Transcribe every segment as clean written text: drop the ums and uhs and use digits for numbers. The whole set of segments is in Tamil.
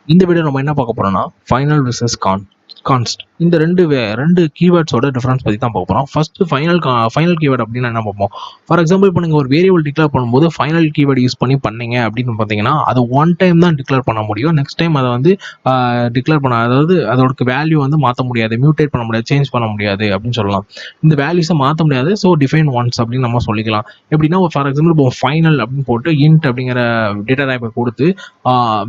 இந்த வீடியோ நம்ம என்ன பார்க்க போறோம்னா ஃபைனல் வெர்சஸ் கான்ஸ்ட் இந்த ரெண்டு கீவேர்ட்ஸோட டிஃபரன்ஸ் பத்தி தான் பார்க்க போறோம். ஃபர்ஸ்ட் ஃபைனல் கீவேர்ட் அப்படின்னா என்ன பார்ப்போம். ஃபார் எக்ஸாம்பிள் இப்போ நீங்க ஒரு வேரியபிள் டிக்ளேர் பண்ணும்போது ஃபைனல் கீவேர்ட் யூஸ் பண்ணீங்க அப்படின்னு பார்த்தீங்கன்னா அது ஒன் டைம் தான் டிக்ளேர் பண்ண முடியும். நெக்ஸ்ட் டைம் அதை வந்து டிக்ளேர் பண்ண, அதாவது அதோட வேல்யூ வந்து மாற்ற முடியாது, மியூட்டேட் பண்ண முடியாது, சேஞ்ச் பண்ண முடியாது அப்படின்னு சொல்லலாம். இந்த வேல்யூஸை மாற்ற முடியாது. ஸோ டிஃபைன் ஒன்ஸ் அப்படின்னு நம்ம சொல்லிக்கலாம். எப்படின்னா ஃபார் எக்ஸாம்பிள் இப்போ ஃபைனல் அப்படின்னு போட்டு இன்ட் அப்படிங்கிற டேட்டா டைப்பை கொடுத்து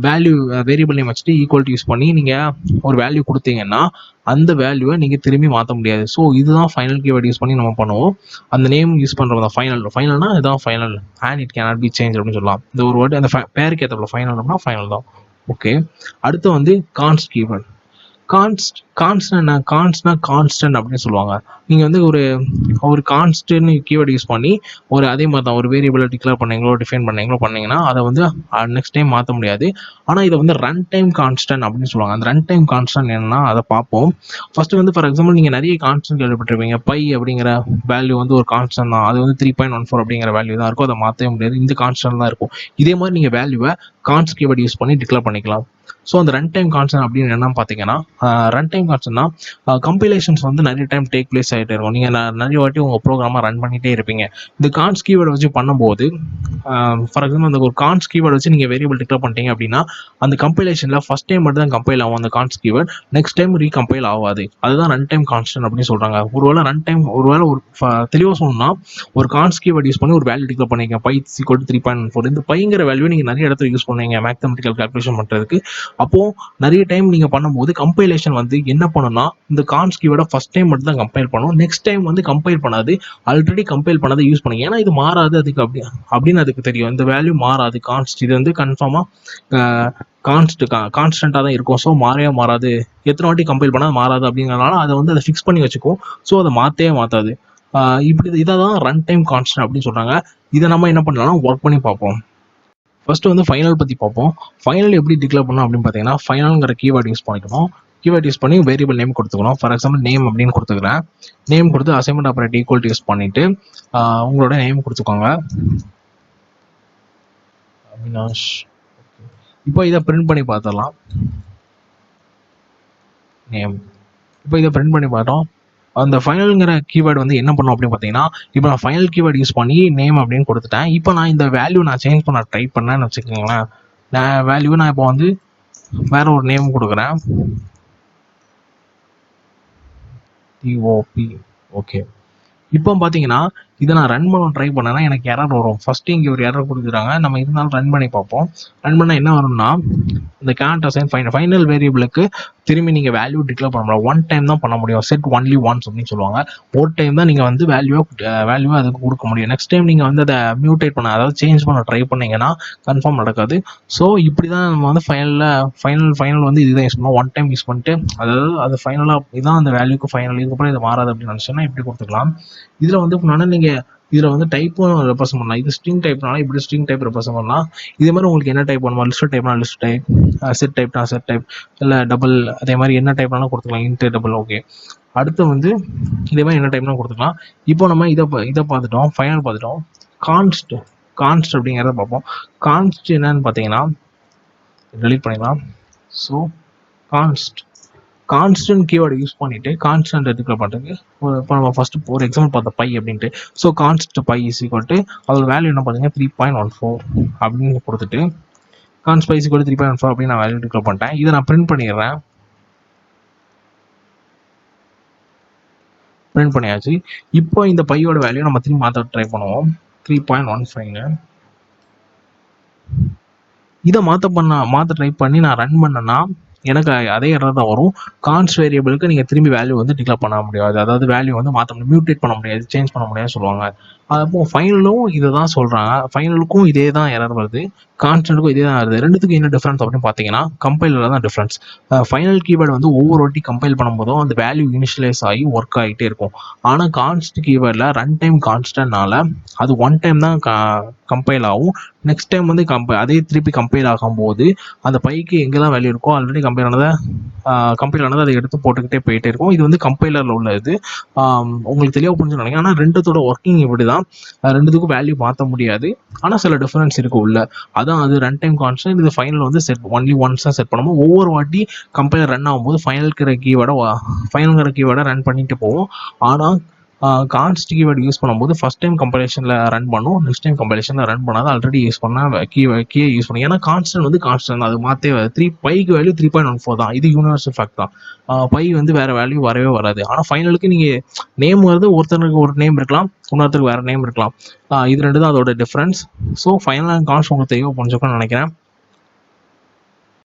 வேல்யூ வேரியபிள் நேம் வச்சுட்டு ஈக்குவல் யூஸ் பண்ணி நீங்கள் ஒரு வேல்யூ கொடுத்தீங்கன்னா அந்த வேல்யூவை நீங்கள் திரும்பி மாற்ற முடியாது. ஸோ இதுதான் ஃபைனல் கீவேர்ட் யூஸ் பண்ணி நம்ம பண்ணுவோம். அந்த நேம் யூஸ் பண்ணுறது தான் ஃபைனல்னா இதுதான் final and it cannot be change அப்படின்னு சொல்லலாம். இந்த ஒரு வேர்டு அந்த பேருக்கு ஏற்றப்பல ஃபைனல்னா ஃபைனல் தான். ஓகே, அடுத்து வந்து கான்ஸ்ட் கீவேர்ட். கான்ஸ்ட்னா கான்ஸ்டன்ட் அப்படின்னு சொல்லுவாங்க. நீங்கள் வந்து ஒரு கான்ஸ்ட்னு கீவேர்டு யூஸ் பண்ணி அதே மாதிரி தான் ஒரு வேரியபிளை டிக்ளேர் டிஃபைன் பண்ணீங்கன்னா அதை வந்து நெக்ஸ்ட் டைம் மாற்ற முடியாது. ஆனால் இதை வந்து ரன் டைம் கான்ஸ்டன்ட் அப்படின்னு சொல்லுவாங்க. அந்த ரன் டைம் கான்ஸ்டன்ட் என்னன்னா அதை பார்ப்போம். ஃபர்ஸ்ட் வந்து ஃபார் எக்ஸாம்பிள் நீங்கள் நிறைய கான்ஸ்டன்ட் கேள்விப்பட்டிருப்பீங்க. பை அப்படிங்கிற வேல்யூ வந்து ஒரு கான்ஸ்டன்ட் தான். அது வந்து 3.14 அப்படிங்கிற வேல்யூ தான் இருக்கும். அதை மாற்றவே முடியாது. இந்த கான்ஸ்டன்ட் தான் இருக்கும். இதே மாதிரி நீங்கள் வேல்யூவை கான்ஸ்ட் கீவேர்டு யூஸ் பண்ணி டிக்ளேர் பண்ணிக்கலாம். ஸோ அந்த ரன் டைம் கான்ஸ்டன்ட் அப்படின்னு என்னன்னு பார்த்தீங்கன்னா, ரன் டைம் கான்ஸ்டன்ட்னா கம்பைலேஷன்ஸ் வந்து நிறைய டைம் டேக் பிளேஸ் ஆகிட்டே இருக்கும். நீங்கள் நிறைய வாட்டி உங்கள் ப்ரோக்ராமாக ரன் பண்ணிகிட்டே இருப்பீங்க. இந்த கான்ஸ்ட் கீவேர்டு வச்சு பண்ணும்போது ஃபார் எக்ஸாம்பிள் அந்த ஒரு கான்ஸ்ட் கீவேர்டு வச்சு நீங்கள் வேரியபிள் டிக்ளேர் பண்ணிட்டீங்க அப்படின்னா அந்த கம்பைலேஷனில் ஃபர்ஸ்ட் டைம் மட்டும் தான் கம்பைல் ஆகும் அந்த கான்ஸ்ட் கீவேர்ட். நெக்ஸ்ட் டைம் ரீகம்பைல் ஆகாது. அதுதான் ரன் டைம் கான்ஸ்டன்ட் அப்படின்னு சொல்கிறாங்க. ஒருவேளை ஒரு தெளிவாக சொல்லணும்னா ஒரு கான்ஸ்ட் கீவேர்ட் யூஸ் பண்ணி ஒரு வேல்யூ டிக்ளேர் பண்ணிங்க பை = 3.14. இந்த பைங்கிற வேல்யூ நீங்கள் நிறைய இடத்துல யூஸ் பண்ணுவீங்க மேத்தமெட்டிக்கல் கால்குலேஷன் பண்ணுறதுக்கு. அப்போ நிறைய டைம் நீங்க பண்ணும்போது கம்பைலேஷன் வந்து என்ன பண்ணும்னா இந்த கான்ஸ்ட் கீவேர்டை ஃபர்ஸ்ட் டைம் மட்டும் தான் கம்பைல் பண்ணும். நெக்ஸ்ட் டைம் வந்து கம்பைல் பண்ணாது. ஆல்ரெடி கம்பைல் பண்ணதை யூஸ் பண்ணுங்க. ஏன்னா இது மாறாது அதுக்கு அப்படின்னு அதுக்கு தெரியும். இந்த வேல்யூ மாறாது. கான்ஸ்ட் இது வந்து கன்ஃபார்மா கான்ஸ்டன்டா தான் இருக்கும். ஸோ மாறாது. எத்தனை வாட்டி கம்பைல் பண்ணால் மாறாது அப்படிங்கிறனால அதை ஃபிக்ஸ் பண்ணி வச்சுக்கும். ஸோ அதை மாற்றாது. இதை தான் ரன் டைம் கான்ஸ்டன்ட் அப்படின்னு சொல்றாங்க. இதை நம்ம என்ன பண்ணலாம்னா ஒர்க் பண்ணி பார்ப்போம். ஃபர்ஸ்ட் வந்து ஃபைனல் பற்றி பார்ப்போம். ஃபைனல் எப்படி டிக்ளேர் பண்ணணும் அப்படின்னு பார்த்தீங்கன்னா ஃபைனல்ங்கிற கீவேர்ட் யூஸ் பண்ணிக்கணும். கீவேர்ட் யூஸ் பண்ணி வேரியபிள் நேம் கொடுத்துக்கணும். ஃபார் எக்ஸாம்பிள் நேம் அப்படின்னு கொடுத்துக்கிறேன். நேம் கொடுத்து அசைன்மெண்ட் ஆப்பரேட்டர் ஈக்குவல் யூஸ் பண்ணிட்டு உங்களோட நேம் கொடுத்துக்கோங்க. அவினாஷ். இப்போ இதை பிரிண்ட் பண்ணி பார்த்துடலாம். நேம். இப்போ இதை பிரிண்ட் பண்ணி பார்த்தோம். அந்த ஃபைனல்ங்கிற கீவேர்டு வந்து என்ன பண்ணும் அப்படின்னு பார்த்தீங்கன்னா, இப்போ நான் ஃபைனல் கீவேர்டு யூஸ் பண்ணி நேம் அப்படின்னு கொடுத்துட்டேன். இப்போ நான் இந்த வேல்யூ சேஞ்ச் பண்ண ட்ரை பண்ணேன்னு வச்சுக்கோங்களேன். நான் இப்போ வந்து வேற ஒரு நேம் கொடுக்குறேன். டிஓபி. ஓகே, இப்போ பார்த்தீங்கன்னா இதை நான் ரன் பண்ண ட்ரை பண்ணேன்னா எனக்கு எரர் வரும். ஃபர்ஸ்ட் இங்கே ஒரு எரர் கொடுக்குறாங்க. நம்ம இருந்தாலும் ரன் பண்ணி பார்ப்போம். ரன் பண்ணால் என்ன வரும்னா இந்த கேண்ட் அசைன் ஃபைனல் வேரியபிளுக்கு திரும்பி நீங்கள் வேல்யூ டிக்ளேர் பண்ண முடியும். ஒன் டைம் தான் பண்ண முடியும். செட் ஒன்லி ஒன்ஸ் அப்படின்னு சொல்லுவாங்க. ஒரு டைம் தான் நீங்கள் வந்து வேல்யூவை அதுக்கு கொடுக்க முடியும். நெக்ஸ்ட் டைம் நீங்கள் வந்து அதை மியூட்டேட் பண்ண, அதாவது சேஞ்ச் பண்ண ட்ரை பண்ணீங்கன்னா கன்ஃபார்ம் நடக்காது. ஸோ இப்படி தான் நம்ம வந்து ஃபைனல் வந்து இதுதான் யூஸ் பண்ணுவோம். ஒன் டைம் யூஸ் பண்ணிட்டு அது ஃபைனலாக இதுதான் அந்த வேல்யூக்கு ஃபைனல். இதுக்கப்புறம் இது மாறாது அப்படின்னு நினச்சோன்னா இப்படி கொடுத்துக்கலாம். இதில் வந்து நீங்கள் இதில் வந்து டைப்பும் ரெப்ரசென்ட் பண்ணலாம். இது ஸ்ட்ரிங் டைப்னால இப்படி ஸ்ட்ரிங் டைப் ரெப்ரசென்ட் பண்ணலாம். இதே மாதிரி உங்களுக்கு என்ன டைப் பண்ணுமா, லிஸ்ட் டைப்னா லிஸ்ட் டைப், செட் டைப்னா செட் டைப், இல்லை டபுள், அதே மாதிரி என்ன டைப்னாலும் கொடுத்துக்கலாம். Int double. ஓகே, அடுத்து வந்து இதே மாதிரி என்ன டைப்னா கொடுத்துக்கலாம். இப்போ நம்ம இதை பார்த்துட்டோம், ஃபைனல் பார்த்துட்டோம். கான்ஸ்ட் அப்படிங்கிறத பார்ப்போம். கான்ஸ்ட் என்னன்னு பார்த்தீங்கன்னா டெலீட் பண்ணிக்கலாம். ஸோ கான்ஸ்டன்ட் கீவேர்டு யூஸ் பண்ணிட்டு கான்ஸ்டன்ட் டிக்ளேர் பண்ணுறதுக்கு இப்போ நம்ம ஃபர்ஸ்ட் ஒரு எக்ஸாம்பிள் பார்த்தோம் பை அப்படின்ட்டு. ஸோ கான்ஸ்ட் பை = அதோட வேல்யூ என்ன பார்த்தீங்கன்னா 3.14 அப்படின்னு கொடுத்துட்டு கான்ஸ்ட் பை = 3.14 அப்படின்னு நான் வேல்யூ டிக்ளேர் பண்ணிட்டேன். இதை நான் பிரிண்ட் பண்ணிடுறேன். பிரிண்ட் பண்ணியாச்சு. இப்போ இந்த பையோட வேல்யூ நம்ம திரும்பி மாற்ற ட்ரை பண்ணுவோம். 3.15. இதை மாற்ற ட்ரை பண்ணி நான் ரன் பண்ணேன்னா எனக்கு அதே எரர் தான் வரும். கான்ஸ்ட் வேரியபிளுக்கு நீங்கள் திரும்பி வேல்யூ வந்து டிக்ளேர் பண்ண முடியாது. அதாவது வேல்யூ வந்து மாற்ற முடியாது, மியூட்டேட் பண்ண முடியாது, சேஞ்ச் பண்ண முடியாதுன்னு சொல்லுவாங்க. அப்போ ஃபைனலும் இதை தான் சொல்கிறாங்க. ஃபைனலுக்கும் இதே தான் எரர் வருது, கான்ஸ்டன்ட்டுக்கும் இதே தான் வருது. ரெண்டுத்துக்கும் என்ன டிஃப்ரென்ஸ் அப்படின்னு பார்த்தீங்கன்னா கம்பைலர் தான் டிஃப்ரென்ஸ். ஃபைனல் கீவேர்டு வந்து ஒவ்வொரு வாட்டி கம்பைல் பண்ணும்போதும் அந்த வேல்யூ இனிஷியலைஸ் ஆகி ஒர்க் ஆகிட்டே இருக்கும். ஆனால் கான்ஸ்ட் கீவேர்டில் ரன் டைம் கான்ஸ்டன்ட்னால அது ஒன் டைம் தான் கம்பைல் ஆகும். நெக்ஸ்ட் டைம் வந்து அதே திருப்பி கம்பைல் ஆகும்போது அந்த பைக்கு எங்கெல்லாம் வேல்யூ இருக்கோ ஆல்ரெடி கம்பைல் ஆனதை அதை எடுத்து போட்டுக்கிட்டே போயிட்டே இருக்கும். இது வந்து கம்பைலரில் உள்ள இது. உங்களுக்கு தெளிவாக புரிஞ்சு நினைக்கிறேன். ஆனால் ரெண்டுத்தோட ஒர்க்கிங் இப்படி தான். ரெண்டுத்துக்கும் வேல்யூ மாற்ற முடியாது. ஆனால் சில டிஃபரன்ஸ் இருக்கு உள்ள. அதான் அது ரன் டைம் கான்ஸ்டன்ட். இது ஃபைனல் வந்து ஒன்லி ஒன்ஸ் தான் செட் பண்ணுவோம். ஒவ்வொரு வாட்டி கம்பைலர் ரன் ஆகும்போது ஃபைனல்கிற கீவேர்டை ரன் பண்ணிட்டு போவோம். ஆனால் கான்ஸ்ட் கீவேர்டு யூஸ் பண்ணும்போது ஃபர்ஸ்ட் டைம் கம்பைலேஷனில் ரன் பண்ணும், நெக்ஸ்ட் டைம் கம்பைலேஷனில் ரன் பண்ணாத ஆல்ரெடி யூஸ் பண்ணால் கீயை யூஸ் பண்ணும். ஏன்னா கான்ஸ்டன்ட் வந்து கான்ஸ்டன்ட், அது மாற்றே பைக்கு வேல்யூ 3.14 தான். இது யூனிவர்சல் ஃபேக்ட் தான். பை வந்து வேறு வேல்யூ வரவே வராது. ஆனால் ஃபைனலுக்கு நீங்கள் நேம் வருது, ஒருத்தருக்கு ஒரு நேம் இருக்கலாம், இன்னொருத்தருக்கு வேறு நேம் இருக்கலாம். இது ரெண்டு தான் அதோட டிஃப்ரென்ஸ். ஸோ ஃபைனல் அண்ட் கான்ஸ்ட் உங்களுக்கு தெளிவாக புரிஞ்சுக்கணும்னு நினைக்கிறேன்.